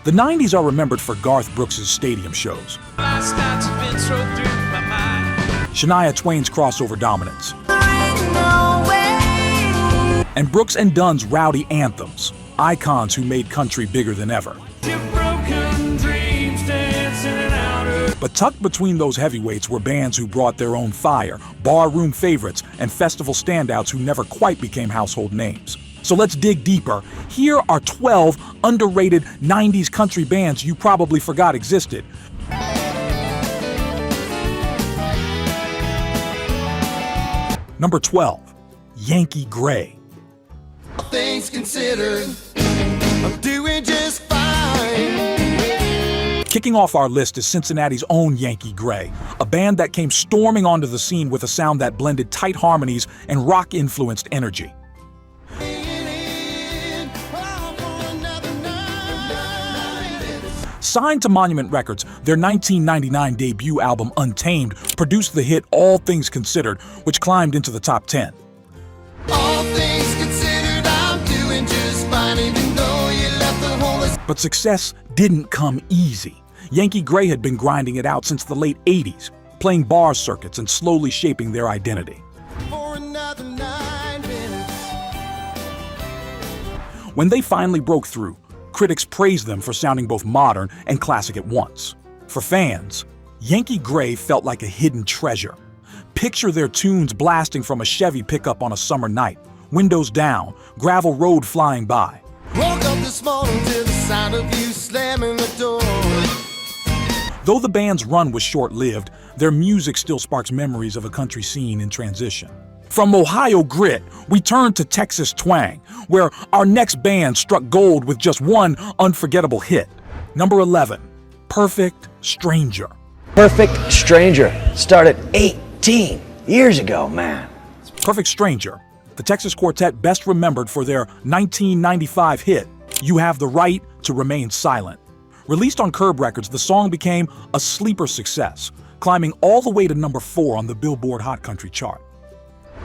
The 90s are remembered for Garth Brooks' stadium shows, Shania Twain's crossover dominance, and Brooks and Dunn's rowdy anthems, icons who made country bigger than ever. But tucked between those heavyweights were bands who brought their own fire, barroom favorites, and festival standouts who never quite became household names. So let's dig deeper. Here are 12 underrated 90s country bands you probably forgot existed. Number 12, Yankee Grey. Things considered, I'm doing just fine. Kicking off our list is Cincinnati's own Yankee Grey, a band that came storming onto the scene with a sound that blended tight harmonies and rock-influenced energy. Signed to Monument Records, their 1999 debut album Untamed produced the hit All Things Considered, which climbed into the top 10. All things considered, I'm doing just fine, even though you left the whole. But success didn't come easy. Yankee Grey had been grinding it out since the late 80s, playing bar circuits and slowly shaping their identity. For another 9 minutes. When they finally broke through, critics praised them for sounding both modern and classic at once. For fans, Yankee Grey felt like a hidden treasure. Picture their tunes blasting from a Chevy pickup on a summer night, windows down, gravel road flying by. Woke up this morning to the sound of you slamming the door. Though the band's run was short-lived, their music still sparks memories of a country scene in transition. From Ohio grit, we turn to Texas twang, where our next band struck gold with just one unforgettable hit. Number 11, Perfect Stranger. Perfect Stranger started 18 years ago, man. Perfect Stranger, the Texas quartet best remembered for their 1995 hit, You Have the Right to Remain Silent. Released on Curb Records, the song became a sleeper success, climbing all the way to number 4 on the Billboard Hot Country chart.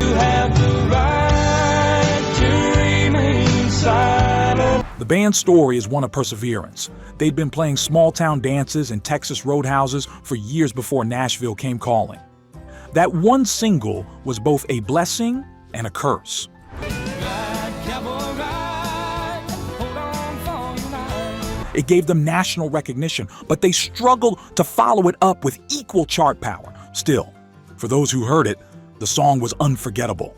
You have the right to remain silent. The band's story is one of perseverance. They'd been playing small-town dances and Texas roadhouses for years before Nashville came calling. That one single was both a blessing and a curse. It gave them national recognition, but they struggled to follow it up with equal chart power. Still, for those who heard it, the song was unforgettable.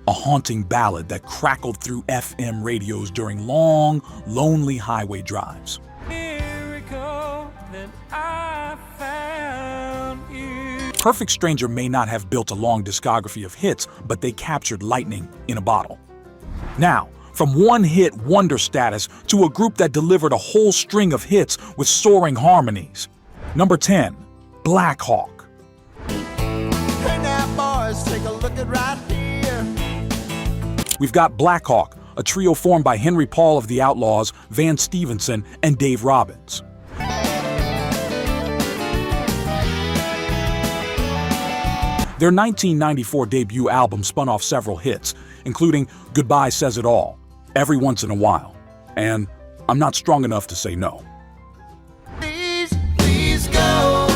A haunting ballad that crackled through FM radios during long, lonely highway drives. Miracle that I found you. Perfect Stranger may not have built a long discography of hits, but they captured lightning in a bottle. Now, from one-hit wonder status to a group that delivered a whole string of hits with soaring harmonies. Number 10, Blackhawk. Hey now, boys, take a look at right here. We've got Blackhawk, a trio formed by Henry Paul of the Outlaws, Van Stevenson, and Dave Robbins. Their 1994 debut album spun off several hits, including Goodbye Says It All, Every Once in a While, and I'm Not Strong Enough to Say No. Please, please go.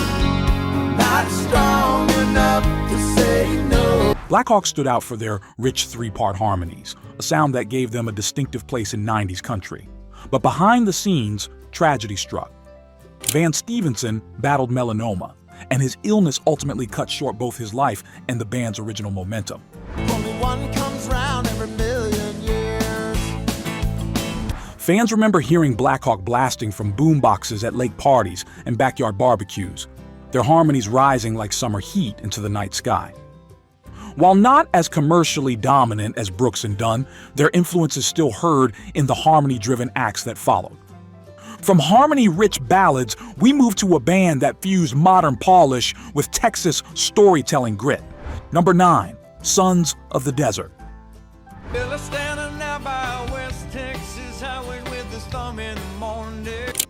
Not strong enough to say no. Blackhawk stood out for their rich 3-part harmonies, a sound that gave them a distinctive place in 90s country. But behind the scenes, tragedy struck. Van Stevenson battled melanoma, and his illness ultimately cut short both his life and the band's original momentum. Only one comes round every million years. Fans remember hearing Blackhawk blasting from boomboxes at lake parties and backyard barbecues, their harmonies rising like summer heat into the night sky. While not as commercially dominant as Brooks and Dunn, their influence is still heard in the harmony-driven acts that followed. From harmony-rich ballads, we move to a band that fused modern polish with Texas storytelling grit. Number 9, Sons of the Desert.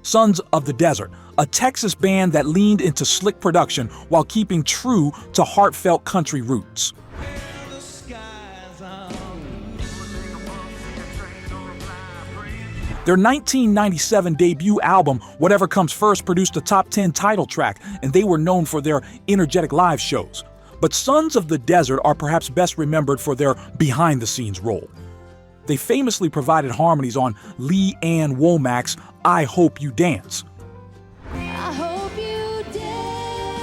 Sons of the Desert, a Texas band that leaned into slick production while keeping true to heartfelt country roots. Their 1997 debut album, Whatever Comes First, produced a top 10 title track, and they were known for their energetic live shows. But Sons of the Desert are perhaps best remembered for their behind-the-scenes role. They famously provided harmonies on Lee Ann Womack's I Hope You Dance. I hope you dance.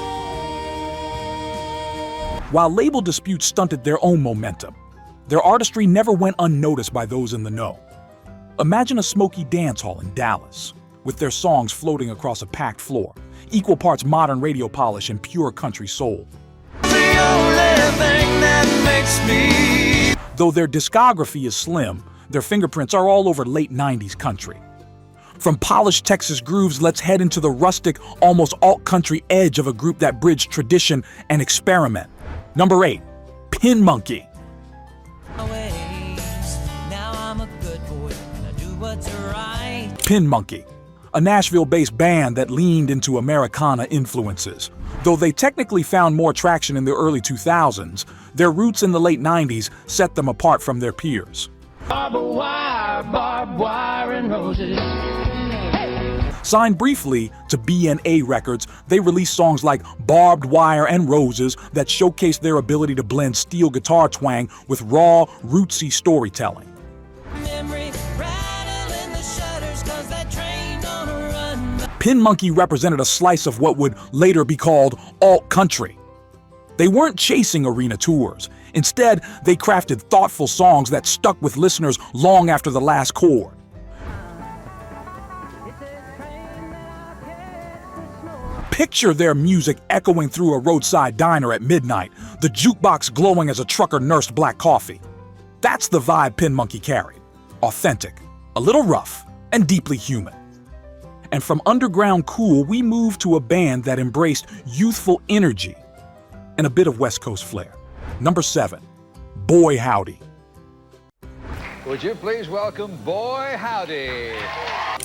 While label disputes stunted their own momentum, their artistry never went unnoticed by those in the know. Imagine a smoky dance hall in Dallas, with their songs floating across a packed floor, equal parts modern radio polish and pure country soul. The only thing that makes me. Though their discography is slim, their fingerprints are all over late 90s country. From polished Texas grooves, let's head into the rustic, almost alt-country edge of a group that bridged tradition and experiment. Number 8, Pin Monkey. Now I'm a good boy and I do what's right. Pin Monkey, a Nashville-based band that leaned into Americana influences. Though they technically found more traction in the early 2000s, their roots in the late 90s set them apart from their peers. Barbed wire and roses. Signed briefly to B&A Records, they released songs like Barbed Wire and Roses that showcased their ability to blend steel guitar twang with raw, rootsy storytelling. Memory rattling the shutters 'cause that train on a run. Pin Monkey represented a slice of what would later be called alt-country. They weren't chasing arena tours. Instead, they crafted thoughtful songs that stuck with listeners long after the last chord. Picture their music echoing through a roadside diner at midnight, the jukebox glowing as a trucker nursed black coffee. That's the vibe Pin Monkey carried. Authentic, a little rough, and deeply human. And from underground cool, we move to a band that embraced youthful energy and a bit of West Coast flair. Number 7, Boy Howdy. Would you please welcome Boy Howdy?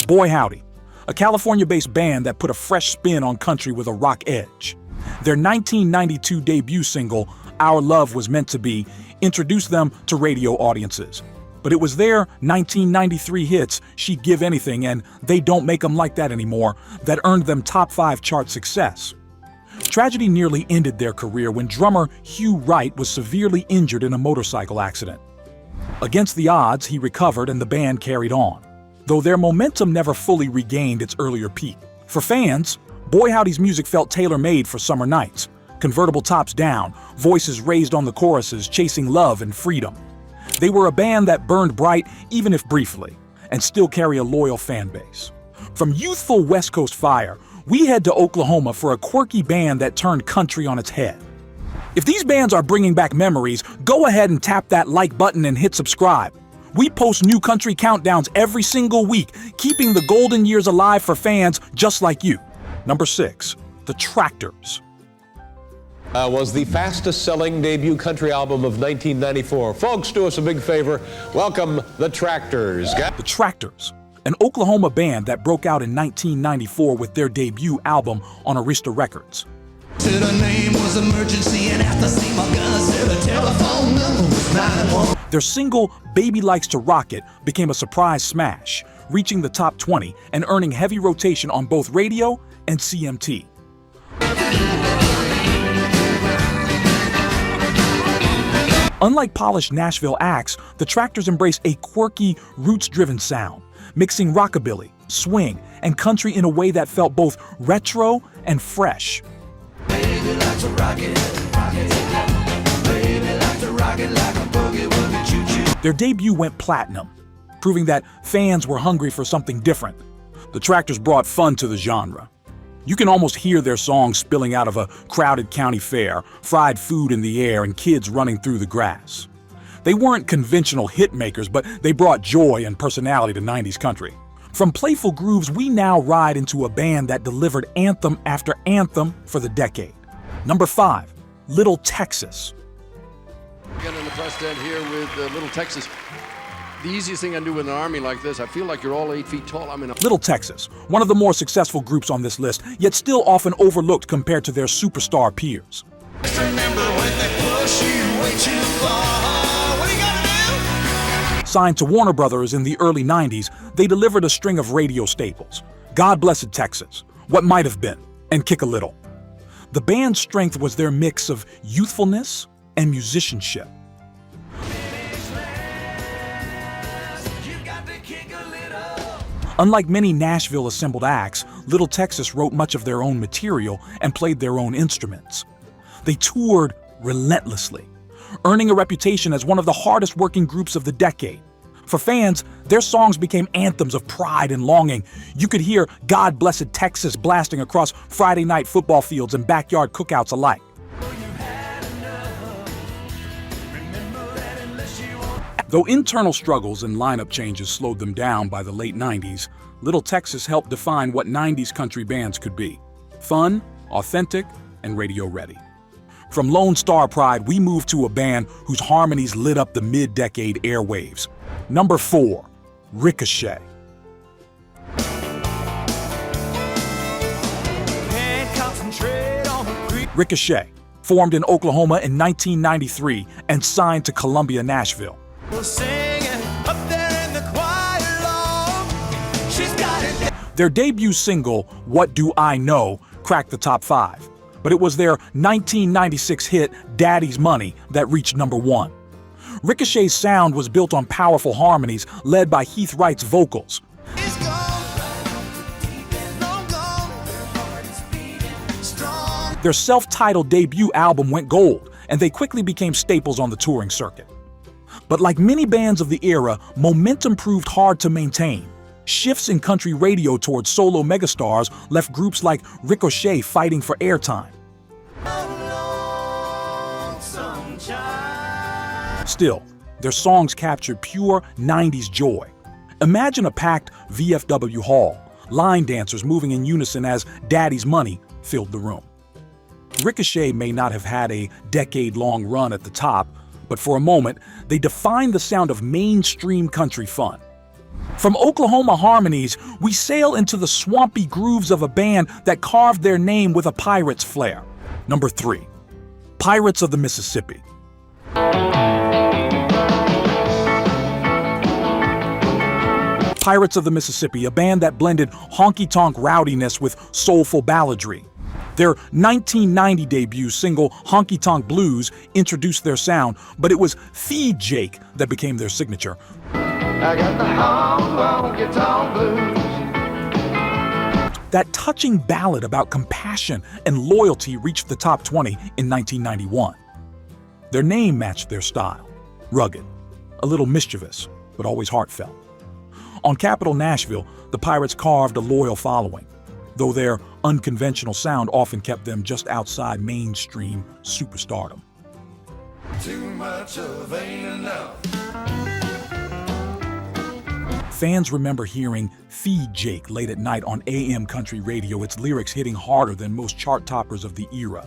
Boy Howdy, a California-based band that put a fresh spin on country with a rock edge. Their 1992 debut single, Our Love Was Meant to Be, introduced them to radio audiences. But it was their 1993 hits, She'd Give Anything and They Don't Make 'Em Like That Anymore, that earned them top 5 chart success. Tragedy nearly ended their career when drummer Hugh Wright was severely injured in a motorcycle accident. Against the odds, he recovered and the band carried on, though their momentum never fully regained its earlier peak. For fans, Boy Howdy's music felt tailor-made for summer nights. Convertible tops down, voices raised on the choruses, chasing love and freedom. They were a band that burned bright, even if briefly, and still carry a loyal fan base. From youthful West Coast fire, we head to Oklahoma for a quirky band that turned country on its head. If these bands are bringing back memories, go ahead and tap that like button and hit subscribe. We post new country countdowns every single week, keeping the golden years alive for fans just like you. Number 6, The Tractors. Was the fastest-selling debut country album of 1994. Folks, do us a big favor. Welcome The Tractors. The Tractors, an Oklahoma band that broke out in 1994 with their debut album on Arista Records. Said her name was Emergency, and after seeing my gun, said her telephone number was 911. Their single, Baby Likes to Rock It, became a surprise smash, reaching the top 20 and earning heavy rotation on both radio and CMT. Unlike polished Nashville acts, the Tractors embrace a quirky, roots-driven sound, mixing rockabilly, swing, and country in a way that felt both retro and fresh. Baby likes to rock it, baby likes to rock it like a boogie-woogie choo-choo. Their debut went platinum, proving that fans were hungry for something different. The Tractors brought fun to the genre. You can almost hear their songs spilling out of a crowded county fair, fried food in the air, and kids running through the grass. They weren't conventional hit makers, but they brought joy and personality to 90s country. From playful grooves, we now ride into a band that delivered anthem after anthem for the decade. Number 5, Little Texas. Again in the press stand here with Little Texas. The easiest thing I do with an army like this, I feel like you're all 8 feet tall. Little Texas, one of the more successful groups on this list, yet still often overlooked compared to their superstar peers. Remember when they push you way too far, what do you gotta do? Signed to Warner Brothers in the early 90s, they delivered a string of radio staples: God Blessed Texas, What Might Have Been, and Kick a Little. The band's strength was their mix of youthfulness and musicianship. Unlike many Nashville assembled acts, Little Texas wrote much of their own material and played their own instruments. They toured relentlessly, earning a reputation as one of the hardest working groups of the decade. For fans, their songs became anthems of pride and longing. You could hear God Blessed Texas blasting across Friday night football fields and backyard cookouts alike. Though internal struggles and lineup changes slowed them down by the late 90s, Little Texas helped define what 90s country bands could be: fun, authentic, and radio ready. From Lone Star Pride, we moved to a band whose harmonies lit up the mid-decade airwaves. Number 4, Ricochet. Ricochet, formed in Oklahoma in 1993 and signed to Columbia Nashville. Their debut single, What Do I Know, cracked the top 5, but it was their 1996 hit, Daddy's Money, that reached number 1. Ricochet's sound was built on powerful harmonies led by Heath Wright's vocals. Their self-titled debut album went gold, and they quickly became staples on the touring circuit. But like many bands of the era, momentum proved hard to maintain. Shifts in country radio towards solo megastars left groups like Ricochet fighting for airtime. Still, their songs captured pure 90s joy. Imagine a packed VFW hall, line dancers moving in unison as Daddy's Money filled the room. Ricochet may not have had a decade-long run at the top, but for a moment, they defined the sound of mainstream country fun. From Oklahoma harmonies, we sail into the swampy grooves of a band that carved their name with a pirate's flair. Number 3, Pirates of the Mississippi. Pirates of the Mississippi, a band that blended honky-tonk rowdiness with soulful balladry. Their 1990 debut single, Honky Tonk Blues, introduced their sound, but it was Feed Jake that became their signature. I got the honky tonk blues. That touching ballad about compassion and loyalty reached the top 20 in 1991. Their name matched their style: rugged, a little mischievous, but always heartfelt. On Capitol Nashville, the Pirates carved a loyal following, though their unconventional sound often kept them just outside mainstream superstardom. Too much of ain't enough. Fans remember hearing Feed Jake late at night on AM country radio, its lyrics hitting harder than most chart toppers of the era.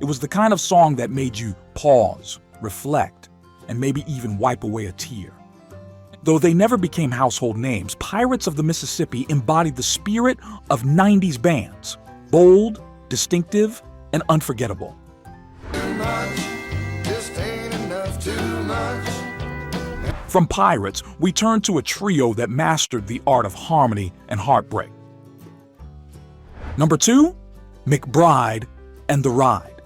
It was the kind of song that made you pause, reflect, and maybe even wipe away a tear. Though they never became household names, Pirates of the Mississippi embodied the spirit of 90s bands: bold, distinctive, and unforgettable. Too much, just ain't enough, too much. From Pirates, we turn to a trio that mastered the art of harmony and heartbreak. Number 2, McBride and the Ride.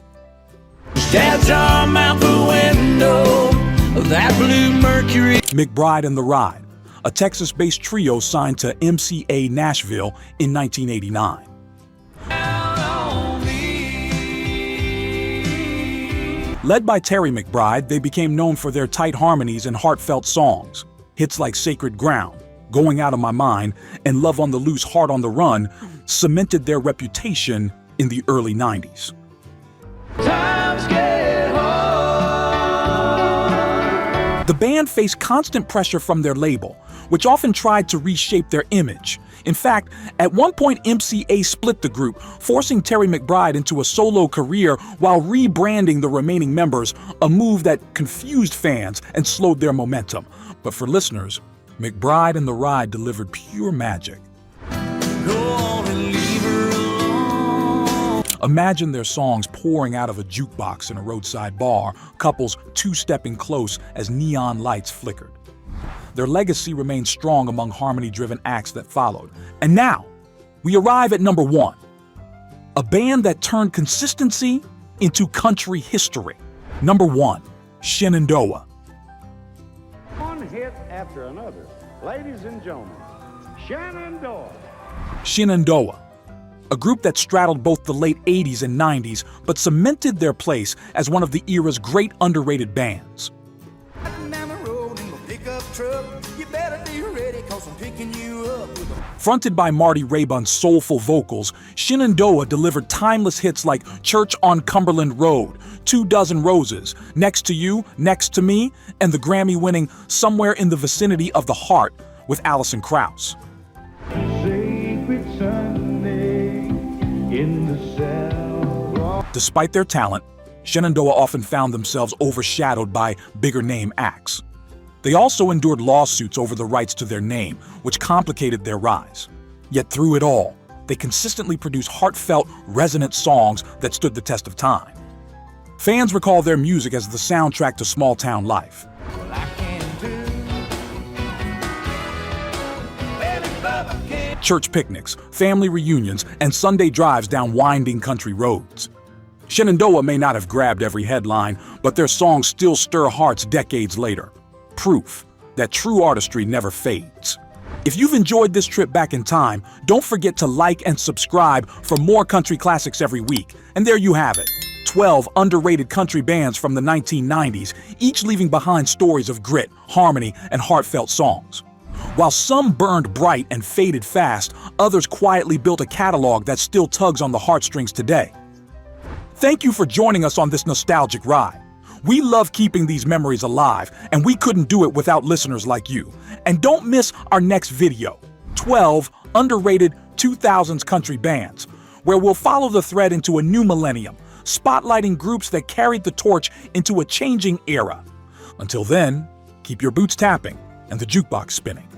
Dad's arm out the window of that blue Mercury. McBride and the Ride, a Texas-based trio signed to MCA Nashville in 1989. Led by Terry McBride, they became known for their tight harmonies and heartfelt songs. Hits like Sacred Ground, Going Out of My Mind, and Love on the Loose, Heart on the Run cemented their reputation in the early 90s. Times get hard. The band faced constant pressure from their label, which often tried to reshape their image. In fact, at one point MCA split the group, forcing Terry McBride into a solo career while rebranding the remaining members, a move that confused fans and slowed their momentum. But for listeners, McBride and the Ride delivered pure magic. Go on and leave her alone. Imagine their songs pouring out of a jukebox in a roadside bar, couples two-stepping close as neon lights flickered. Their legacy remains strong among harmony-driven acts that followed. And now, we arrive at number 1. A band that turned consistency into country history. Number 1, Shenandoah. One hit after another. Ladies and gentlemen, Shenandoah. Shenandoah, a group that straddled both the late 80s and 90s, but cemented their place as one of the era's great underrated bands. Fronted by Marty Raybon's soulful vocals, Shenandoah delivered timeless hits like Church on Cumberland Road, 2 Dozen Roses, Next to You, Next to Me, and the Grammy-winning Somewhere in the Vicinity of the Heart with Alison Krauss. Despite their talent, Shenandoah often found themselves overshadowed by bigger-name acts. They also endured lawsuits over the rights to their name, which complicated their rise. Yet through it all, they consistently produced heartfelt, resonant songs that stood the test of time. Fans recall their music as the soundtrack to small-town life. Church picnics, family reunions, and Sunday drives down winding country roads. Shenandoah may not have grabbed every headline, but their songs still stir hearts decades later. Proof that true artistry never fades. If you've enjoyed this trip back in time, don't forget to like and subscribe for more country classics every week. And there you have it, 12 underrated country bands from the 1990s, each leaving behind stories of grit, harmony, and heartfelt songs. While some burned bright and faded fast, others quietly built a catalog that still tugs on the heartstrings today. Thank you for joining us on this nostalgic ride. We love keeping these memories alive, and we couldn't do it without listeners like you. And don't miss our next video, 12 underrated 2000s country bands, where we'll follow the thread into a new millennium, spotlighting groups that carried the torch into a changing era. Until then, keep your boots tapping and the jukebox spinning.